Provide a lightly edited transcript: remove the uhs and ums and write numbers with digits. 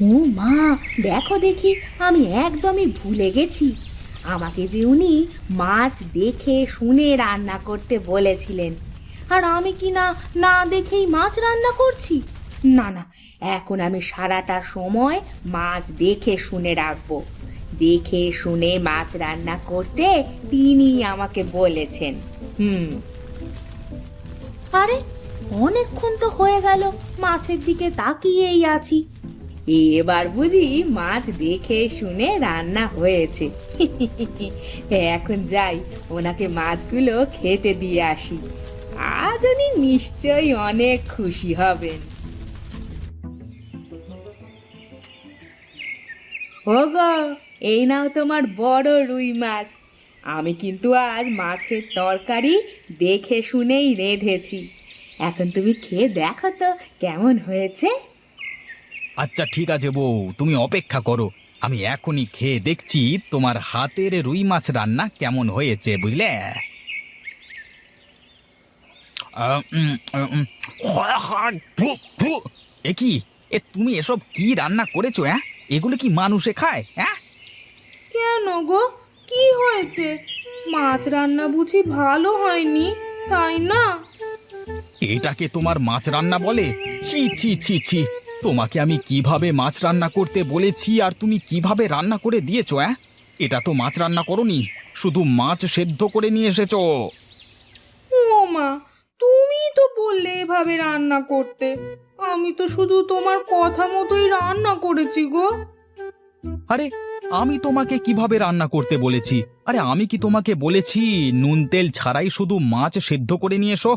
ও মা, দেখো দেখি, আমি একদমই ভুলে গেছি। আমাকে যে উনি মাছ দেখে শুনে রান্না করতে বলেছিলেন, আর আমি কি না না দেখেই মাছ রান্না করছি। না না, এখন আমি সারাটা সময় মাছ দেখে শুনে রাখবো। দেখে শুনে মাছ রান্না করতে তিনি আমাকে বলেছেন। হুম। আরে, অনেকক্ষণ তো হয়ে গেল মাছের দিকে তাকিয়েই আছি। এবার বুঝি মাছ দেখে শুনে রান্না হয়েছে। এখন যাই, ওনাকে মাছগুলো খেতে দিয়ে আসি। আজ উনি নিশ্চয়ই অনেক খুশি হবেন। ওগো, এই নাও তোমার বড় রুই মাছ। আমি কিন্তু আজ মাছের তরকারি দেখে শুনেই রেঁধেছি। এখন তুমি খেয়ে দেখো তো কেমন হয়েছে। আচ্ছা ঠিক আছে বউ, তুমি অপেক্ষা করো। আমি এখনই খেয়ে দেখছি তোমার হাতের রুই মাছ রান্না কেমন হয়েছে, বুঝলে? ফু, ফু। এ কি, তুমি এসব কি রান্না করেছো? হ্যাঁ, এগুলো কি মানুষে খায়? হ্যাঁ, কেন গো, কি হয়েছে? মাছ রান্না বুঝি ভালো হয়নি, তাই না? এটাকে তোমার মাছ রান্না বলে? ছি ছি ছি ছি! তোমাকে আমি কিভাবে মাছ রান্না করতে বলেছি আর তুমি কিভাবে রান্না করে দিয়েছো? হ্যাঁ, এটা তো মাছ রান্না করনি, শুধু মাছ সেদ্ধ করে নিয়ে এসেছো। ও মা, তুমি তো বললে এভাবে রান্না করতে। আমি তো শুধু তোমার কথা মতোই রান্না করেছি গো। আরে, আমি তোমাকে কিভাবে রান্না করতে বলেছি? আরে, আমি কি তোমাকে বলেছি নুন তেল ছাড়াই শুধু মাছ সেদ্ধ করে নিয়ে এসো?